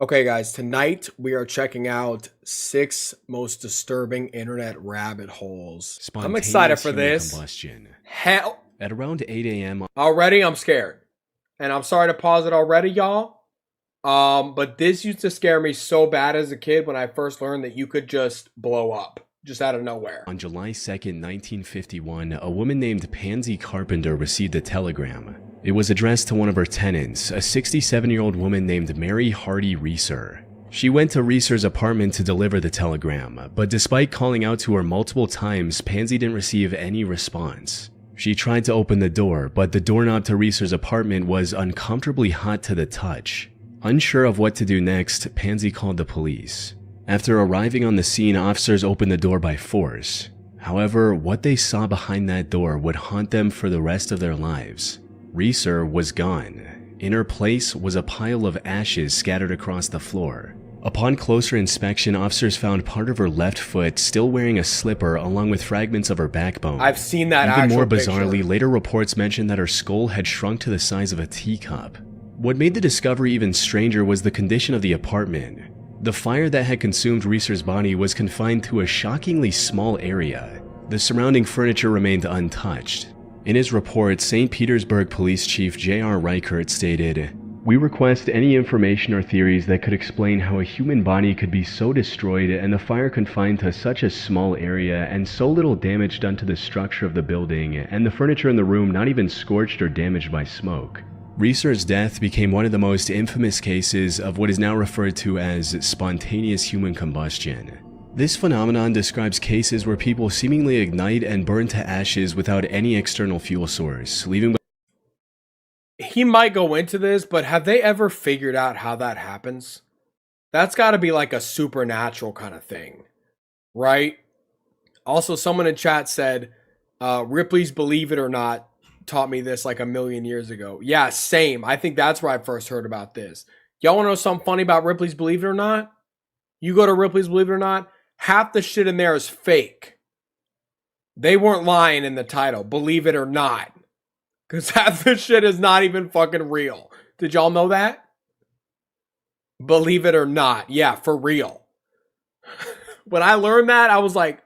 Okay, guys, tonight we are checking out 6 most disturbing internet rabbit holes. I'm excited Spontaneous for human this. combustion. Hell, At around 8 a.m. already I'm scared. And I'm sorry to pause it already, y'all. But this used to scare me so bad as a kid when I first learned that you could just blow up, just out of nowhere. on July 2nd, 1951, a woman named Pansy Carpenter received a telegram. It was addressed to one of her tenants, a 67-year-old woman named Mary Hardy Reeser. She went to Reeser's apartment to deliver the telegram, but despite calling out to her multiple times, Pansy didn't receive any response. She tried to open the door, but the doorknob to Reeser's apartment was uncomfortably hot to the touch. Unsure of what to do next, Pansy called the police. After arriving on the scene, officers opened the door by force. However, what they saw behind that door would haunt them for the rest of their lives. Reeser was gone. In her place was a pile of ashes scattered across the floor. Upon closer inspection, officers found part of her left foot still wearing a slipper along with fragments of her backbone. I've seen that Even actual more bizarrely, picture. later reports mentioned that her skull had shrunk to the size of a teacup. What made the discovery even stranger was the condition of the apartment. The fire that had consumed Reeser's body was confined to a shockingly small area. The surrounding furniture remained untouched. In his report, St. Petersburg Police Chief J.R. Reichert stated, "We request any information or theories that could explain how a human body could be so destroyed and the fire confined to such a small area and so little damage done to the structure of the building and the furniture in the room not even scorched or damaged by smoke." Reeser's death became one of the most infamous cases of what is now referred to as spontaneous human combustion. This phenomenon describes cases where people seemingly ignite and burn to ashes without any external fuel source, leaving. He might go into this, but have they ever figured out how that happens? That's got to be like a supernatural kind of thing, right? Also, someone in chat said, Ripley's Believe It or Not taught me this like a million years ago. Yeah, same. I think that's where I first heard about this. Y'all want to know something funny about Ripley's Believe It or Not? You go to Ripley's Believe It or Not, half the shit in there is fake. They weren't lying in the title, believe it or not. Because half the shit is not even fucking real. Did y'all know that? Believe it or not. Yeah, for real. When I learned that, I was like,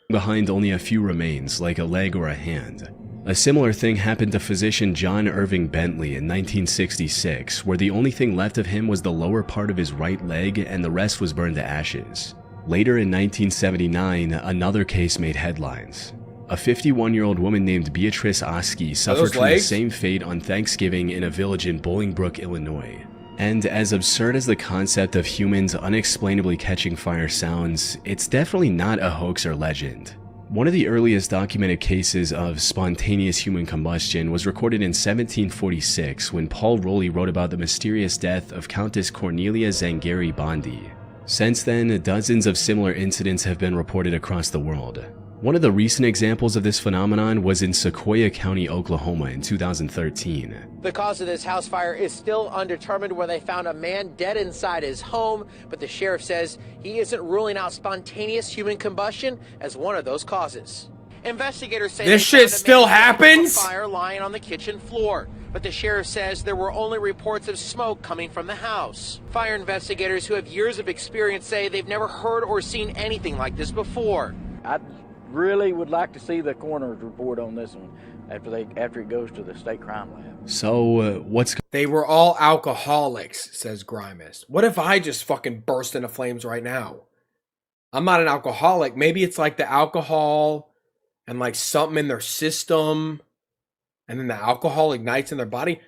behind only a few remains, like a leg or a hand. A similar thing happened to physician John Irving Bentley in 1966, where the only thing left of him was the lower part of his right leg and the rest was burned to ashes. Later in 1979, another case made headlines. A 51-year-old woman named Beatrice Oski suffered from the same fate on Thanksgiving in a village in Bolingbrook, Illinois. And as absurd as the concept of humans unexplainably catching fire sounds, it's definitely not a hoax or legend. One of the earliest documented cases of spontaneous human combustion was recorded in 1746 when Paul Rowley wrote about the mysterious death of Countess Cornelia Zangari Bondi. Since then, dozens of similar incidents have been reported across the world. One of the recent examples of this phenomenon was in Sequoia County, Oklahoma in 2013. The cause of this house fire is still undetermined, where they found a man dead inside his home, but the sheriff says he isn't ruling out spontaneous human combustion as one of those causes. Investigators say this shit still happens? Fire lying on the kitchen floor, but the sheriff says there were only reports of smoke coming from the house. Fire investigators who have years of experience say they've never heard or seen anything like this before. I really would like to see the coroner's report on this one after it goes to the state crime lab. So, what's... They were all alcoholics, says Grimus. What if I just fucking burst into flames right now? I'm not an alcoholic. Maybe it's like the alcohol and like something in their system, and then the alcohol ignites in their body.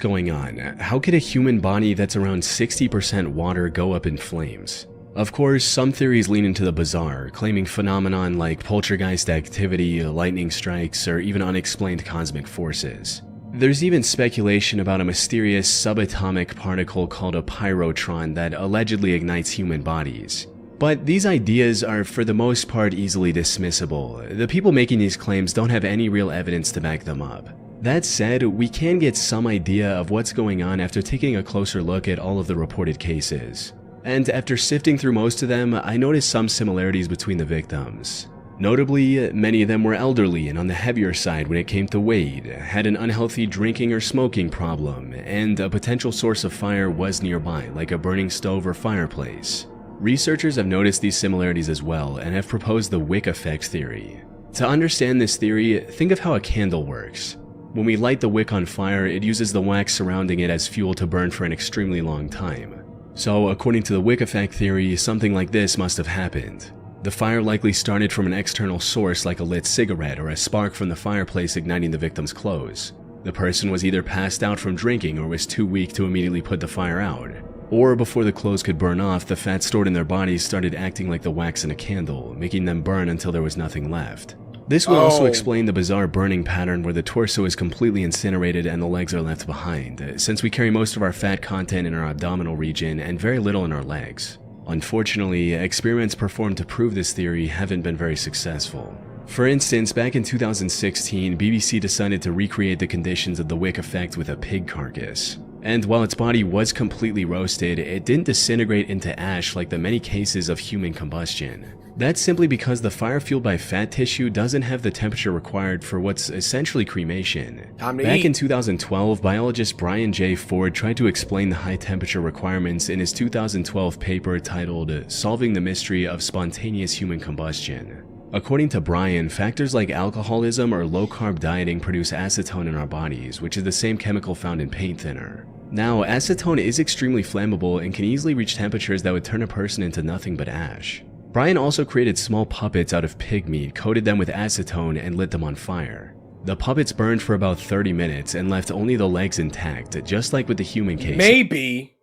going on? How could a human body that's around 60% water go up in flames? Of course, some theories lean into the bizarre, claiming phenomenon like poltergeist activity, lightning strikes, or even unexplained cosmic forces. There's even speculation about a mysterious subatomic particle called a pyrotron that allegedly ignites human bodies. But these ideas are for the most part easily dismissible. The people making these claims don't have any real evidence to back them up. That said, we can get some idea of what's going on after taking a closer look at all of the reported cases. And after sifting through most of them, I noticed some similarities between the victims. Notably, many of them were elderly and on the heavier side when it came to weight, had an unhealthy drinking or smoking problem, and a potential source of fire was nearby, like a burning stove or fireplace. Researchers have noticed these similarities as well and have proposed the wick effect theory. To understand this theory, think of how a candle works. When we light the wick on fire, it uses the wax surrounding it as fuel to burn for an extremely long time. So, according to the wick effect theory, something like this must have happened. The fire likely started from an external source like a lit cigarette or a spark from the fireplace igniting the victim's clothes. The person was either passed out from drinking or was too weak to immediately put the fire out. Or before the clothes could burn off, the fat stored in their bodies started acting like the wax in a candle, making them burn until there was nothing left. This would also explain the bizarre burning pattern where the torso is completely incinerated and the legs are left behind, since we carry most of our fat content in our abdominal region and very little in our legs. Unfortunately, experiments performed to prove this theory haven't been very successful. For instance, back in 2016, BBC decided to recreate the conditions of the wick effect with a pig carcass. And while its body was completely roasted, it didn't disintegrate into ash like the many cases of human combustion. That's simply because the fire fueled by fat tissue doesn't have the temperature required for what's essentially cremation. Back in 2012, biologist Brian J. Ford tried to explain the high temperature requirements in his 2012 paper titled Solving the Mystery of Spontaneous Human Combustion. According to Brian, factors like alcoholism or low-carb dieting produce acetone in our bodies, which is the same chemical found in paint thinner. Now, acetone is extremely flammable and can easily reach temperatures that would turn a person into nothing but ash. Brian also created small puppets out of pig meat, coated them with acetone, and lit them on fire. The puppets burned for about 30 minutes and left only the legs intact, just like with the human case. Maybe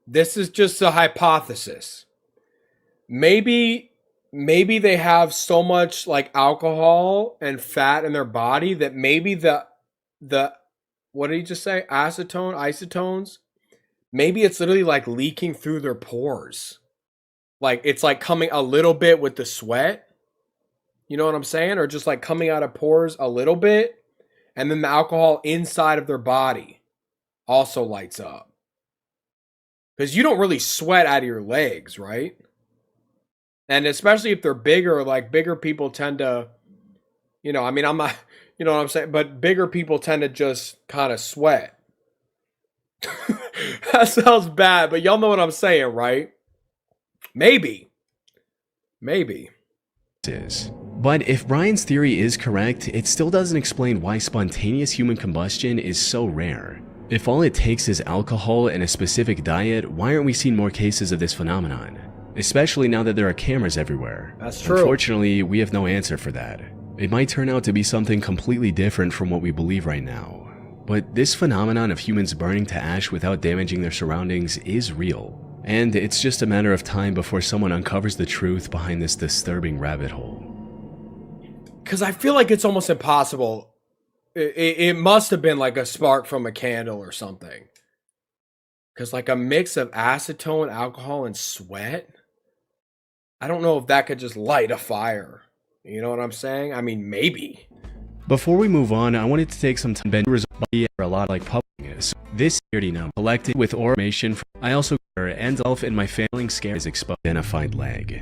this is just a hypothesis. Maybe they have so much like alcohol and fat in their body that maybe the what did he just say? Isotones? Maybe it's literally like leaking through their pores. Like it's like coming a little bit with the sweat. You know what I'm saying? Or just like coming out of pores a little bit. And then the alcohol inside of their body also lights up. Because you don't really sweat out of your legs, right? And especially if they're bigger, like bigger people tend to, I mean, I'm not, you know what I'm saying? But bigger people tend to just kind of sweat. That sounds bad, but y'all know what I'm saying, right? Maybe. But if Brian's theory is correct, it still doesn't explain why spontaneous human combustion is so rare. If all it takes is alcohol and a specific diet, why aren't we seeing more cases of this phenomenon? Especially now that there are cameras everywhere. That's true. Unfortunately, we have no answer for that. It might turn out to be something completely different from what we believe right now. But this phenomenon of humans burning to ash without damaging their surroundings is real. And it's just a matter of time before someone uncovers the truth behind this disturbing rabbit hole. Because I feel like it's almost impossible. It must have been like a spark from a candle or something. Because like a mix of acetone, alcohol, and sweat, I don't know if that could just light a fire. You know what I'm saying? I mean, maybe. Before we move on, I wanted to take some time to a lot like publishing. So this security now collected with information from I also and elf in my failing scare is exposed identified leg.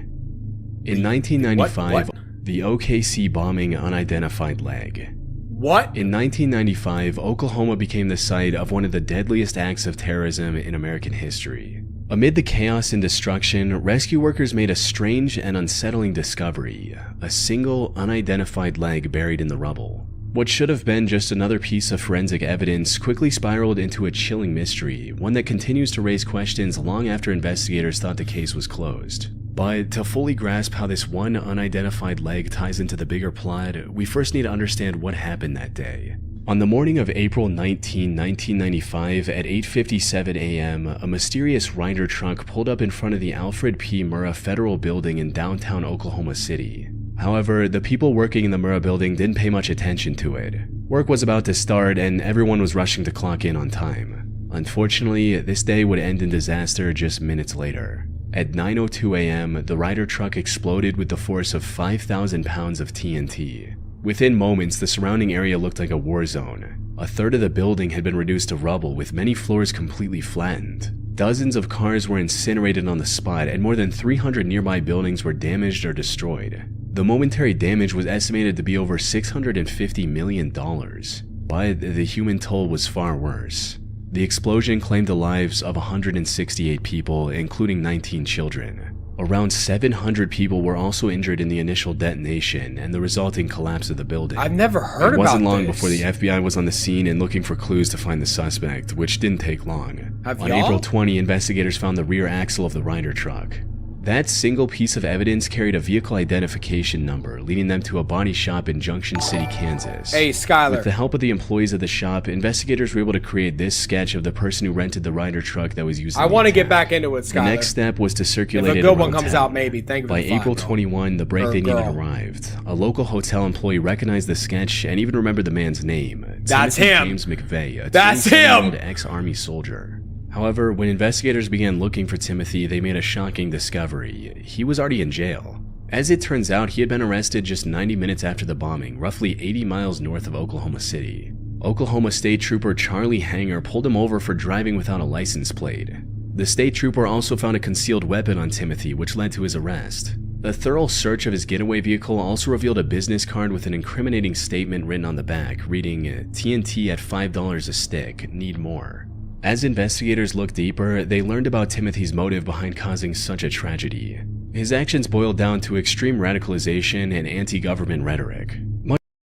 In 1995, the OKC bombing unidentified leg. What? In 1995, Oklahoma became the site of one of the deadliest acts of terrorism in American history. Amid the chaos and destruction, rescue workers made a strange and unsettling discovery: a single, unidentified leg buried in the rubble. What should have been just another piece of forensic evidence quickly spiraled into a chilling mystery, one that continues to raise questions long after investigators thought the case was closed. But to fully grasp how this one unidentified leg ties into the bigger plot, we first need to understand what happened that day. On the morning of April 19, 1995, at 8:57 a.m., a mysterious Ryder truck pulled up in front of the Alfred P. Murrah Federal Building in downtown Oklahoma City. However, the people working in the Murrah building didn't pay much attention to it. Work was about to start and everyone was rushing to clock in on time. Unfortunately, this day would end in disaster just minutes later. At 9:02 a.m., the Ryder truck exploded with the force of 5,000 pounds of TNT. Within moments, the surrounding area looked like a war zone. A third of the building had been reduced to rubble, with many floors completely flattened. Dozens of cars were incinerated on the spot, and more than 300 nearby buildings were damaged or destroyed. The momentary damage was estimated to be over $650 million, but the human toll was far worse. The explosion claimed the lives of 168 people, including 19 children. Around 700 people were also injured in the initial detonation and the resulting collapse of the building. I've never heard about this. It wasn't long before the FBI was on the scene and looking for clues to find the suspect, which didn't take long. On April 20, investigators found the rear axle of the Ryder truck. That single piece of evidence carried a vehicle identification number, leading them to a body shop in Junction City, Kansas. Hey, Skyler. With the help of the employees of the shop, investigators were able to create this sketch of the person who rented the Ryder truck that was used. I want to get back into it, Skyler. The next step was to circulate it. If a good one comes out, maybe. Thank you for By the five, April bro. 21, the break they needed arrived. A local hotel employee recognized the sketch and even remembered the man's name. That's Timothy him. James McVeigh, a That's him. ex-army soldier. However, when investigators began looking for Timothy, they made a shocking discovery. He was already in jail. As it turns out, he had been arrested just 90 minutes after the bombing, roughly 80 miles north of Oklahoma City. Oklahoma State Trooper Charlie Hanger pulled him over for driving without a license plate. The state trooper also found a concealed weapon on Timothy, which led to his arrest. A thorough search of his getaway vehicle also revealed a business card with an incriminating statement written on the back, reading, "TNT at $5 a stick, need more." As investigators looked deeper, they learned about Timothy's motive behind causing such a tragedy. His actions boiled down to extreme radicalization and anti-government rhetoric.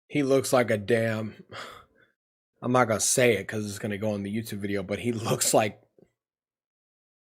He looks like a damn... I'm not going to say it because it's going to go in the YouTube video, but he looks like...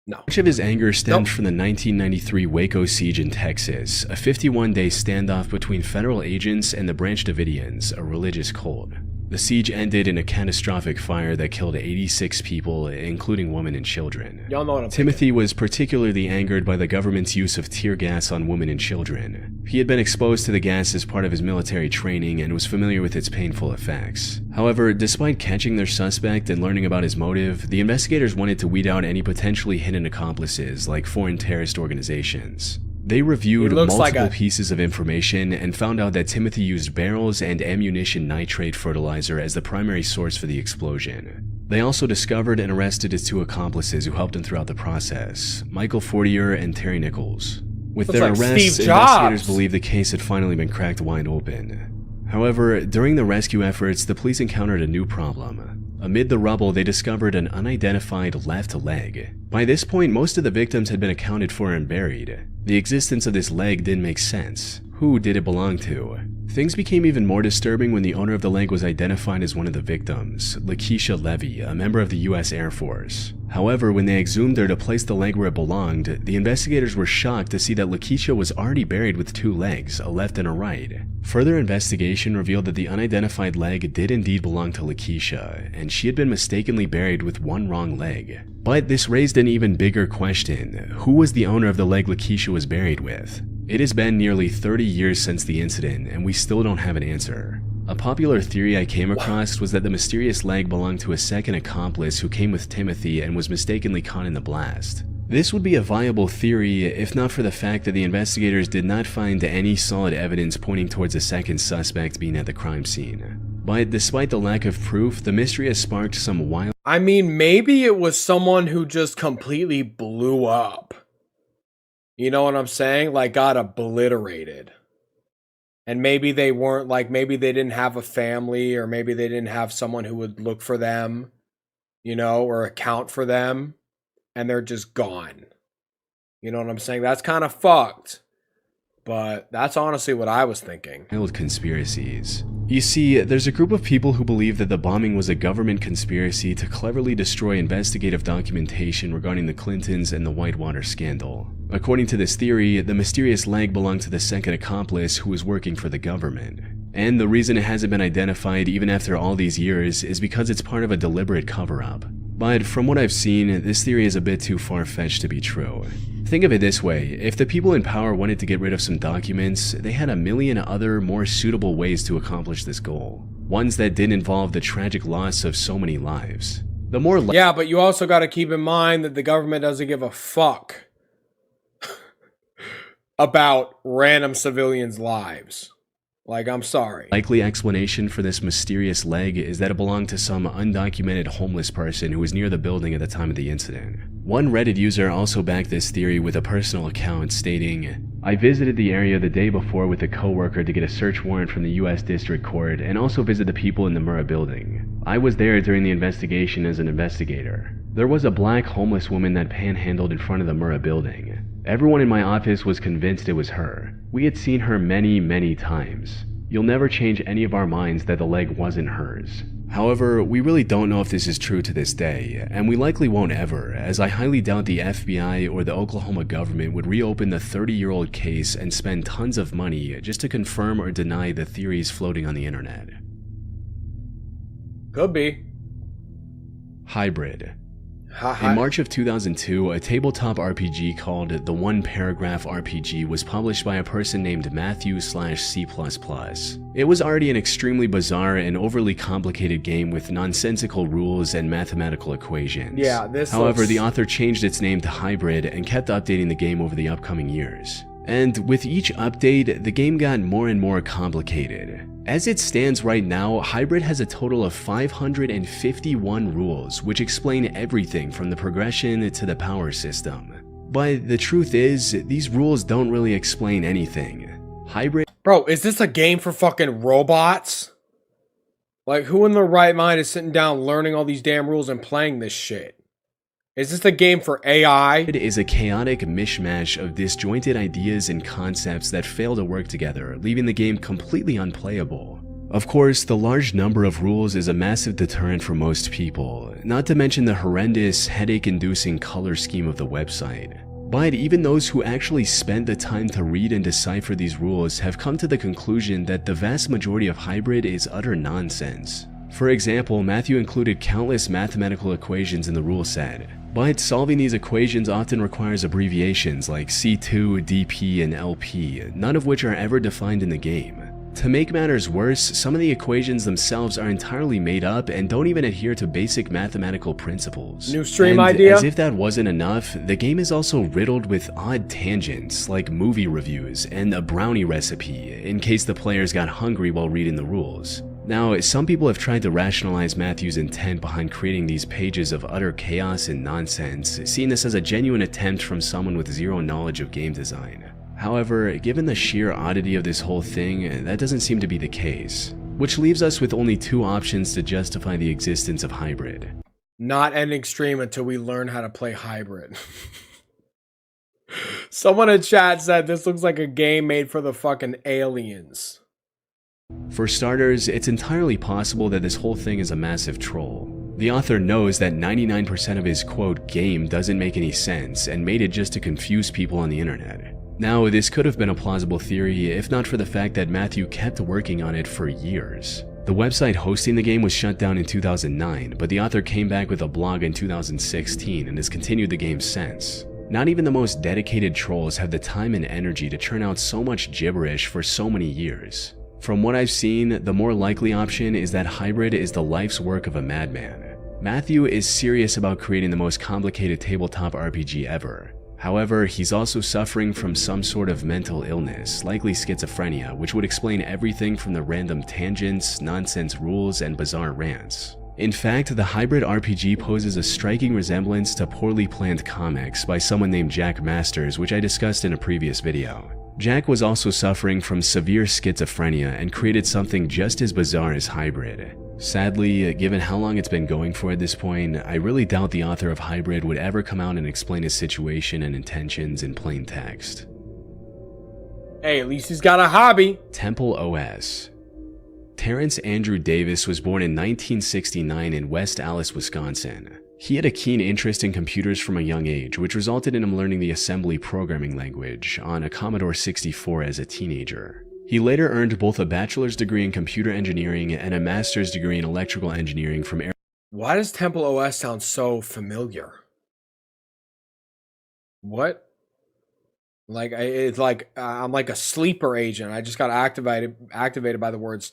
No. Much of his anger stemmed from the 1993 Waco siege in Texas, a 51-day standoff between federal agents and the Branch Davidians, a religious cult. The siege ended in a catastrophic fire that killed 86 people, including women and children. Y'all know what I'm Timothy was particularly angered by the government's use of tear gas on women and children. He had been exposed to the gas as part of his military training and was familiar with its painful effects. However, despite catching their suspect and learning about his motive, the investigators wanted to weed out any potentially hidden accomplices like foreign terrorist organizations. They reviewed multiple pieces of information and found out that Timothy used barrels and ammunition nitrate fertilizer as the primary source for the explosion. They also discovered and arrested his two accomplices who helped him throughout the process, Michael Fortier and Terry Nichols. With their arrests, investigators believe the case had finally been cracked wide open. However, during the rescue efforts, the police encountered a new problem. Amid the rubble, they discovered an unidentified left leg. By this point, most of the victims had been accounted for and buried. The existence of this leg didn't make sense. Who did it belong to? Things became even more disturbing when the owner of the leg was identified as one of the victims, Lakeisha Levy, a member of the U.S. Air Force. However, when they exhumed her to place the leg where it belonged, the investigators were shocked to see that Lakeisha was already buried with two legs, a left and a right. Further investigation revealed that the unidentified leg did indeed belong to Lakeisha, and she had been mistakenly buried with one wrong leg. But this raised an even bigger question. Who was the owner of the leg Lakeisha was buried with? It has been nearly 30 years since the incident, and we still don't have an answer. A popular theory I came across was that the mysterious leg belonged to a second accomplice who came with Timothy and was mistakenly caught in the blast. This would be a viable theory if not for the fact that the investigators did not find any solid evidence pointing towards a second suspect being at the crime scene. But despite the lack of proof, the mystery has sparked some wild... I mean, maybe it was someone who just completely blew up. You know what I'm saying? Like, got obliterated. And maybe they weren't, like, maybe they didn't have a family, or maybe they didn't have someone who would look for them, you know, or account for them, and they're just gone. You know what I'm saying? That's kind of fucked. But that's honestly what I was thinking. Wild conspiracies. You see, there's a group of people who believe that the bombing was a government conspiracy to cleverly destroy investigative documentation regarding the Clintons and the Whitewater scandal. According to this theory, the mysterious leg belonged to the second accomplice who was working for the government. And the reason it hasn't been identified even after all these years is because it's part of a deliberate cover-up. But from what I've seen, this theory is a bit too far-fetched to be true. Think of it this way, if the people in power wanted to get rid of some documents, they had a million other, more suitable ways to accomplish this goal. Ones that didn't involve the tragic loss of so many lives. The more yeah, but you also got to keep in mind that the government doesn't give a fuck about random civilians' lives. Like, I'm sorry. Likely explanation for this mysterious leg is that it belonged to some undocumented homeless person who was near the building at the time of the incident. One Reddit user also backed this theory with a personal account stating, "I visited the area the day before with a coworker to get a search warrant from the US District Court and also visit the people in the Murrah building. I was there during the investigation as an investigator. There was a black homeless woman that panhandled in front of the Murrah building. Everyone in my office was convinced it was her. We had seen her many, many times. You'll never change any of our minds that the leg wasn't hers." However, we really don't know if this is true to this day, and we likely won't ever, as I highly doubt the FBI or the Oklahoma government would reopen the 30-year-old case and spend tons of money just to confirm or deny the theories floating on the internet. Could be. Hybrid. In March of 2002, a tabletop RPG called The One Paragraph RPG was published by a person named Matthew/C++. It was already an extremely bizarre and overly complicated game with nonsensical rules and mathematical equations. Yeah, However, the author changed its name to Hybrid and kept updating the game over the upcoming years. And with each update, the game got more and more complicated. As it stands right now, Hybrid has a total of 551 rules, which explain everything from the progression to the power system. But the truth is, these rules don't really explain anything. Hybrid— Bro, is this a game for fucking robots? Like, who in their right mind is sitting down learning all these damn rules and playing this shit? Is this a game for AI? It is a chaotic mishmash of disjointed ideas and concepts that fail to work together, leaving the game completely unplayable. Of course, the large number of rules is a massive deterrent for most people, not to mention the horrendous, headache-inducing color scheme of the website. But even those who actually spent the time to read and decipher these rules have come to the conclusion that the vast majority of Hybrid is utter nonsense. For example, Matthew included countless mathematical equations in the rule set, but solving these equations often requires abbreviations like C2, DP, and LP, none of which are ever defined in the game. To make matters worse, some of the equations themselves are entirely made up and don't even adhere to basic mathematical principles. New stream And idea? as if that wasn't enough, the game is also riddled with odd tangents like movie reviews and a brownie recipe in case the players got hungry while reading the rules. Now, some people have tried to rationalize Matthew's intent behind creating these pages of utter chaos and nonsense, seeing this as a genuine attempt from someone with zero knowledge of game design. However, given the sheer oddity of this whole thing, that doesn't seem to be the case, which leaves us with only two options to justify the existence of Hybrid. Not ending stream until we learn how to play Hybrid. Someone in chat said this looks like a game made for the fucking aliens. For starters, it's entirely possible that this whole thing is a massive troll. The author knows that 99% of his quote game doesn't make any sense and made it just to confuse people on the internet. Now, this could have been a plausible theory if not for the fact that Matthew kept working on it for years. The website hosting the game was shut down in 2009, but the author came back with a blog in 2016 and has continued the game since. Not even the most dedicated trolls have the time and energy to churn out so much gibberish for so many years. From what I've seen, the more likely option is that Hybrid is the life's work of a madman. Matthew is serious about creating the most complicated tabletop RPG ever. However, he's also suffering from some sort of mental illness, likely schizophrenia, which would explain everything from the random tangents, nonsense rules, and bizarre rants. In fact, the Hybrid RPG poses a striking resemblance to poorly planned comics by someone named Jack Masters, which I discussed in a previous video. Jack was also suffering from severe schizophrenia and created something just as bizarre as Hybrid. Sadly, given how long it's been going for at this point, I really doubt the author of Hybrid would ever come out and explain his situation and intentions in plain text. Hey, at least he's got a hobby. Temple OS. Terrence Andrew Davis was born in 1969 in West Allis, Wisconsin. He had a keen interest in computers from a young age, which resulted in him learning the assembly programming language on a Commodore 64 as a teenager. He later earned both a bachelor's degree in computer engineering and a master's degree in electrical engineering from Why does Temple OS sound so familiar? What? It's like I'm like a sleeper agent. I just got activated by the words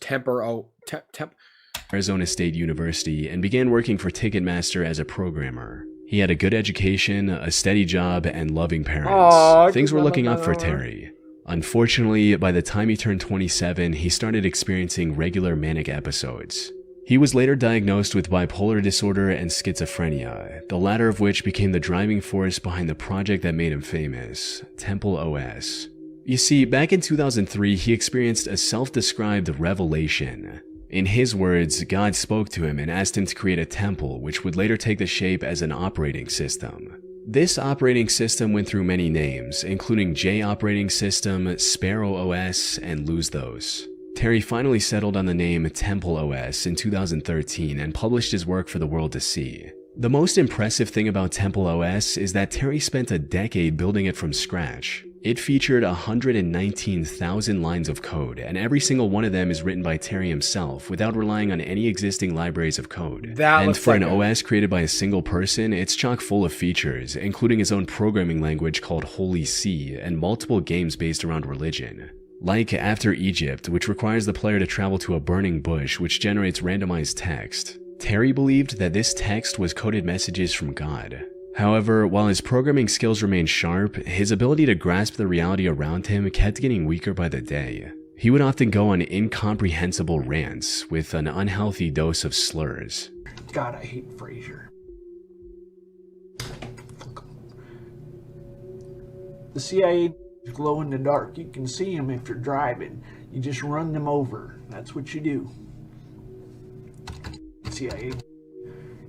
Arizona State University and began working for Ticketmaster as a programmer. He had a good education, a steady job, and loving parents. Things were looking up for Terry. Unfortunately, by the time he turned 27, he started experiencing regular manic episodes. He was later diagnosed with bipolar disorder and schizophrenia, the latter of which became the driving force behind the project that made him famous, Temple OS. You see, back in 2003, he experienced a self-described revelation. In his words, God spoke to him and asked him to create a temple which would later take the shape as an operating system. This operating system went through many names, including J Operating System, Sparrow OS, and Lose Those. Terry finally settled on the name Temple OS in 2013 and published his work for the world to see. The most impressive thing about Temple OS is that Terry spent a decade building it from scratch. It featured 119,000 lines of code, and every single one of them is written by Terry himself without relying on any existing libraries of code. And for an OS created by a single person, it's chock full of features, including his own programming language called Holy See and multiple games based around religion. Like After Egypt, which requires the player to travel to a burning bush which generates randomized text. Terry believed that this text was coded messages from God. However, while his programming skills remained sharp, his ability to grasp the reality around him kept getting weaker by the day. He would often go on incomprehensible rants with an unhealthy dose of slurs. God, I hate Frasier. The CIA glow in the dark. You can see them if you're driving. You just run them over. That's what you do. CIA.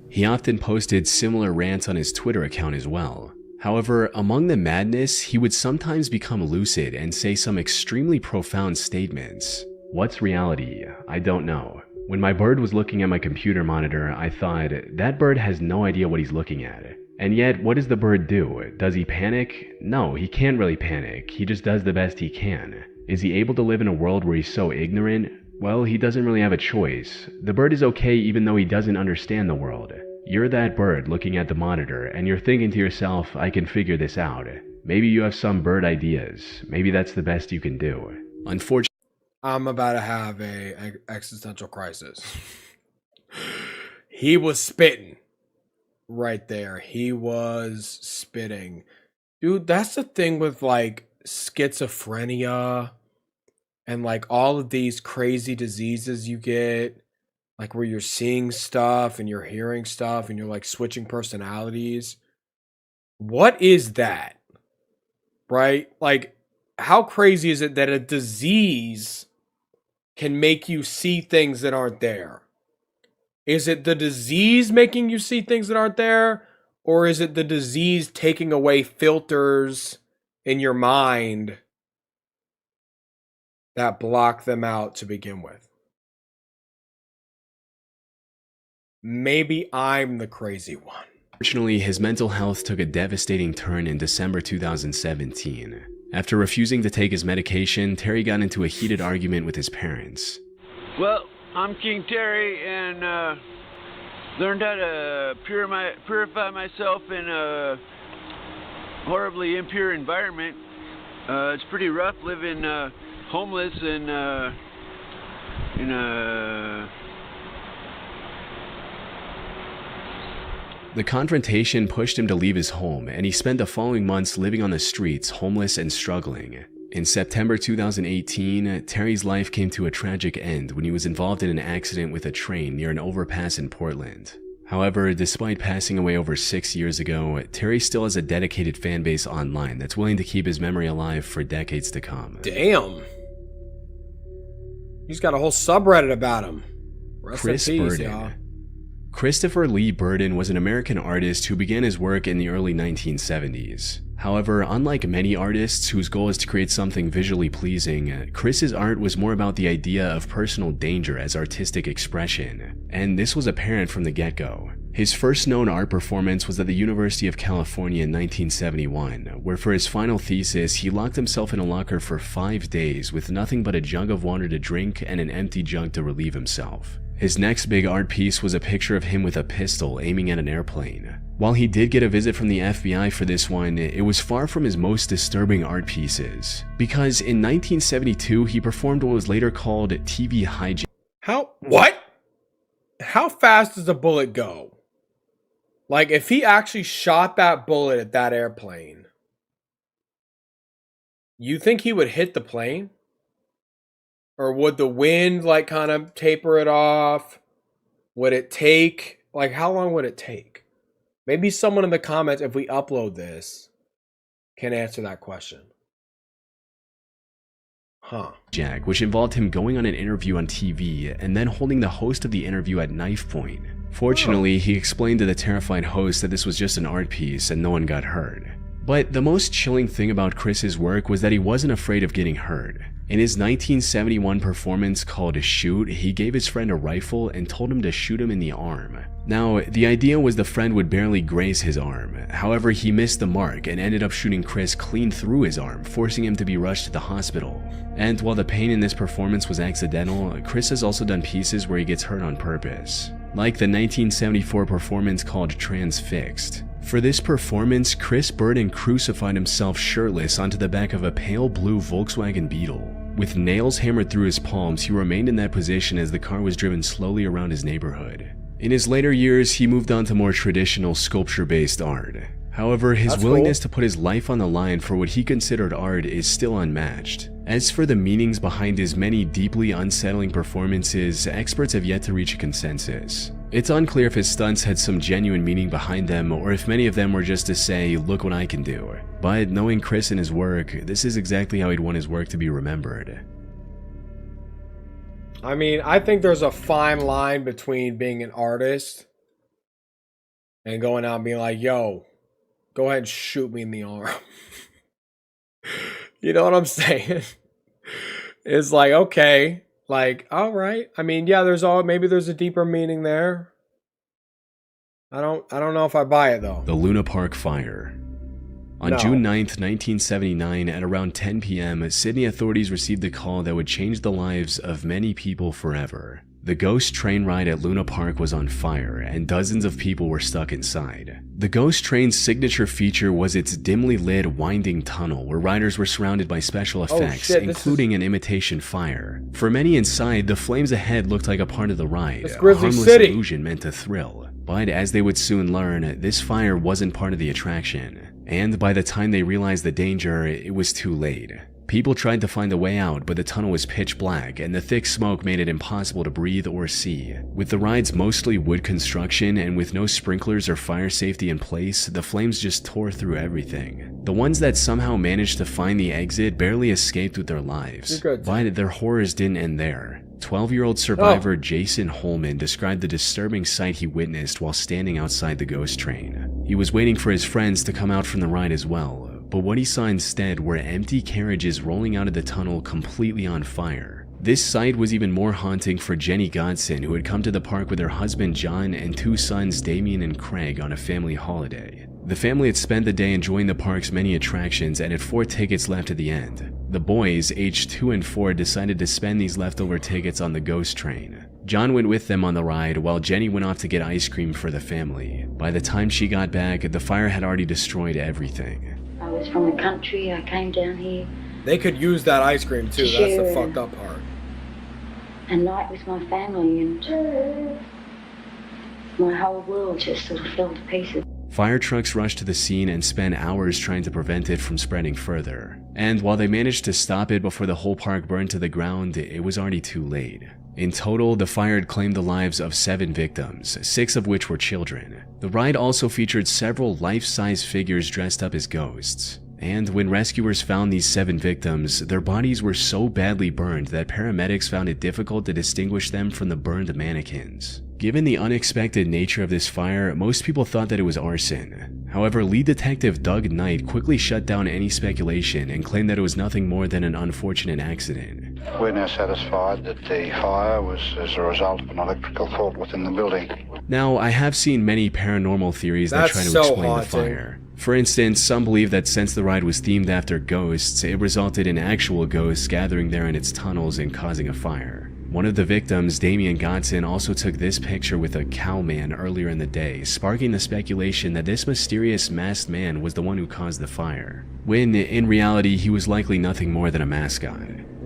He often posted similar rants on his Twitter account as well. However, among the madness, he would sometimes become lucid and say some extremely profound statements. What's reality? I don't know. When my bird was looking at my computer monitor, I thought, that bird has no idea what he's looking at. And yet, what does the bird do? Does he panic? No, he can't really panic. He just does the best he can. Is he able to live in a world where he's so ignorant? Well, he doesn't really have a choice. The bird is okay even though he doesn't understand the world. You're that bird looking at the monitor, and you're thinking to yourself, I can figure this out. Maybe you have some bird ideas. Maybe that's the best you can do. Unfortunately, I'm about to have a existential crisis. He was spitting right there. He was spitting. Dude, that's the thing with like schizophrenia and like all of these crazy diseases you get, like where you're seeing stuff and you're hearing stuff and you're like switching personalities. What is that? Right? Like, how crazy is it that a disease can make you see things that aren't there? Is it the disease making you see things that aren't there? Or is it the disease taking away filters in your mind that block them out to begin with? Maybe I'm the crazy one. Unfortunately, his mental health took a devastating turn in December 2017. After refusing to take his medication, Terry got into a heated argument with his parents. Well, I'm King Terry, and learned how to purify myself in a horribly impure environment. It's pretty rough living homeless and in a... The confrontation pushed him to leave his home, and he spent the following months living on the streets, homeless and struggling. In September 2018, Terry's life came to a tragic end when he was involved in an accident with a train near an overpass in Portland. However, despite passing away over 6 years ago, Terry still has a dedicated fan base online that's willing to keep his memory alive for decades to come. Damn. He's got a whole subreddit about him. Rest in peace, y'all. Christopher Lee Burden was an American artist who began his work in the early 1970s. However, unlike many artists whose goal is to create something visually pleasing, Chris's art was more about the idea of personal danger as artistic expression, and this was apparent from the get-go. His first known art performance was at the University of California in 1971, where for his final thesis, he locked himself in a locker for 5 days with nothing but a jug of water to drink and an empty jug to relieve himself. His next big art piece was a picture of him with a pistol aiming at an airplane. While he did get a visit from the FBI for this one, it was far from his most disturbing art pieces, because in 1972 he performed what was later called TV hijack. What? How fast does a bullet go? Like, if he actually shot that bullet at that airplane, you think he would hit the plane? Or would the wind, like, kind of taper it off? would it take? Like, how long would it take? Maybe someone in the comments, if we upload this, can answer that question. Huh. Jack, which involved him going on an interview on TV and then holding the host of the interview at knife point. Fortunately, he explained to the terrified host that this was just an art piece and no one got hurt. But the most chilling thing about Chris's work was that he wasn't afraid of getting hurt. In his 1971 performance called Shoot, he gave his friend a rifle and told him to shoot him in the arm. Now, the idea was the friend would barely graze his arm. However, he missed the mark and ended up shooting Chris clean through his arm, forcing him to be rushed to the hospital. And while the pain in this performance was accidental, Chris has also done pieces where he gets hurt on purpose, like the 1974 performance called Transfixed. For this performance, Chris Burden crucified himself shirtless onto the back of a pale blue Volkswagen Beetle. With nails hammered through his palms, he remained in that position as the car was driven slowly around his neighborhood. In his later years, he moved on to more traditional sculpture-based art. However, his willingness to put his life on the line for what he considered art is still unmatched. As for the meanings behind his many deeply unsettling performances, experts have yet to reach a consensus. It's unclear if his stunts had some genuine meaning behind them, or if many of them were just to say, look what I can do. But knowing Chris and his work, this is exactly how he'd want his work to be remembered. I mean, I think there's a fine line between being an artist and going out and being like, yo, go ahead and shoot me in the arm. You know what I'm saying? It's like, okay, like, all right. I mean, yeah, maybe there's a deeper meaning there. I don't know if I buy it though. The Luna Park fire. On June 9th, 1979, at around 10 p.m., Sydney authorities received a call that would change the lives of many people forever. The ghost train ride at Luna Park was on fire, and dozens of people were stuck inside. The ghost train's signature feature was its dimly lit, winding tunnel, where riders were surrounded by special effects, including an imitation fire. For many inside, the flames ahead looked like a part of the ride, a harmless illusion meant to thrill. But as they would soon learn, this fire wasn't part of the attraction. And by the time they realized the danger, it was too late. People tried to find a way out, but the tunnel was pitch black, and the thick smoke made it impossible to breathe or see. With the ride's mostly wood construction, and with no sprinklers or fire safety in place, the flames just tore through everything. The ones that somehow managed to find the exit barely escaped with their lives. But their horrors didn't end there. 12-year-old survivor Jason Holman described the disturbing sight he witnessed while standing outside the ghost train. He was waiting for his friends to come out from the ride as well, but what he saw instead were empty carriages rolling out of the tunnel completely on fire. This sight was even more haunting for Jenny Godson, who had come to the park with her husband John and two sons Damien and Craig on a family holiday. The family had spent the day enjoying the park's many attractions and had 4 tickets left at the end. The boys, aged 2 and 4, decided to spend these leftover tickets on the ghost train. John went with them on the ride, while Jenny went off to get ice cream for the family. By the time she got back, the fire had already destroyed everything. I was from the country, I came down here. They could use that ice cream too, that's the fucked up part. A night with my family, and my whole world just sort of fell to pieces. Fire trucks rushed to the scene and spent hours trying to prevent it from spreading further. And while they managed to stop it before the whole park burned to the ground, it was already too late. In total, the fire had claimed the lives of 7 victims, 6 of which were children. The ride also featured several life-size figures dressed up as ghosts. And when rescuers found these 7 victims, their bodies were so badly burned that paramedics found it difficult to distinguish them from the burned mannequins. Given the unexpected nature of this fire, most people thought that it was arson. However, lead detective Doug Knight quickly shut down any speculation and claimed that it was nothing more than an unfortunate accident. We're now satisfied that the fire was as a result of an electrical fault within the building. Now, I have seen many paranormal theories that try to explain the fire. For instance, some believe that since the ride was themed after ghosts, it resulted in actual ghosts gathering there in its tunnels and causing a fire. One of the victims, Damien Godson, also took this picture with a cowman earlier in the day, sparking the speculation that this mysterious masked man was the one who caused the fire, when in reality he was likely nothing more than a mascot.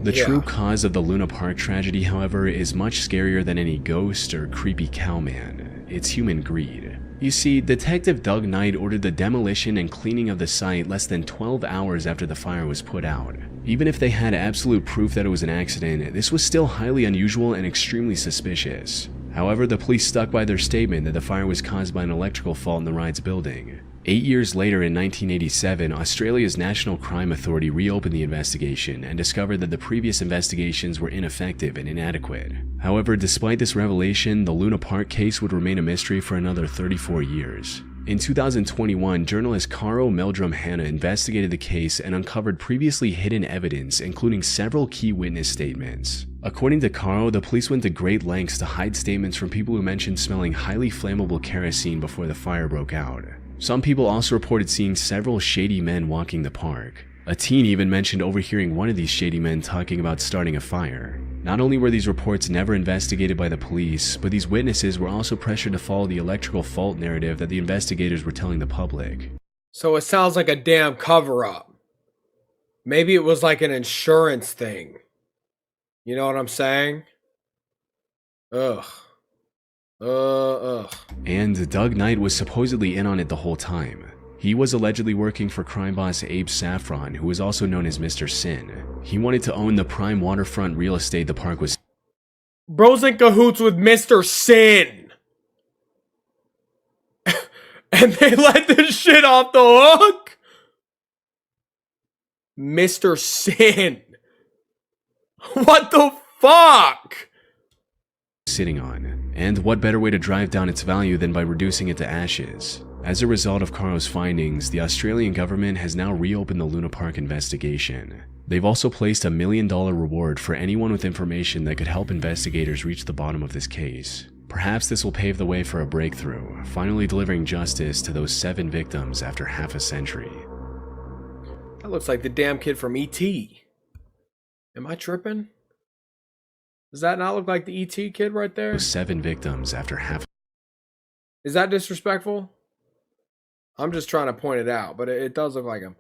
The true cause of the Luna Park tragedy, however, is much scarier than any ghost or creepy cowman. It's human greed. You see, Detective Doug Knight ordered the demolition and cleaning of the site less than 12 hours after the fire was put out. Even if they had absolute proof that it was an accident, this was still highly unusual and extremely suspicious. However, the police stuck by their statement that the fire was caused by an electrical fault in the ride's building. 8 years later, in 1987, Australia's National Crime Authority reopened the investigation and discovered that the previous investigations were ineffective and inadequate. However, despite this revelation, the Luna Park case would remain a mystery for another 34 years. In 2021, journalist Caro Meldrum Hanna investigated the case and uncovered previously hidden evidence, including several key witness statements. According to Caro, the police went to great lengths to hide statements from people who mentioned smelling highly flammable kerosene before the fire broke out. Some people also reported seeing several shady men walking the park. A teen even mentioned overhearing one of these shady men talking about starting a fire. Not only were these reports never investigated by the police, but these witnesses were also pressured to follow the electrical fault narrative that the investigators were telling the public. So it sounds like a damn cover-up. Maybe it was like an insurance thing. You know what I'm saying? Ugh. And Doug Knight was supposedly in on it the whole time. He was allegedly working for crime boss Abe Saffron, who was also known as Mr. Sin. He wanted to own the prime waterfront real estate the park was. Bro's in cahoots with Mr. Sin. And they let this shit off the hook? Mr. Sin. What the fuck? Sitting on. And what better way to drive down its value than by reducing it to ashes? As a result of Caro's findings, the Australian government has now reopened the Luna Park investigation. They've also placed a $1 million reward for anyone with information that could help investigators reach the bottom of this case. Perhaps this will pave the way for a breakthrough, finally delivering justice to those 7 victims after half a century. That looks like the damn kid from E.T. Am I tripping? Does that not look like the E.T. kid right there? Those 7 victims after half. Is that disrespectful? I'm just trying to point it out, but it does look like him.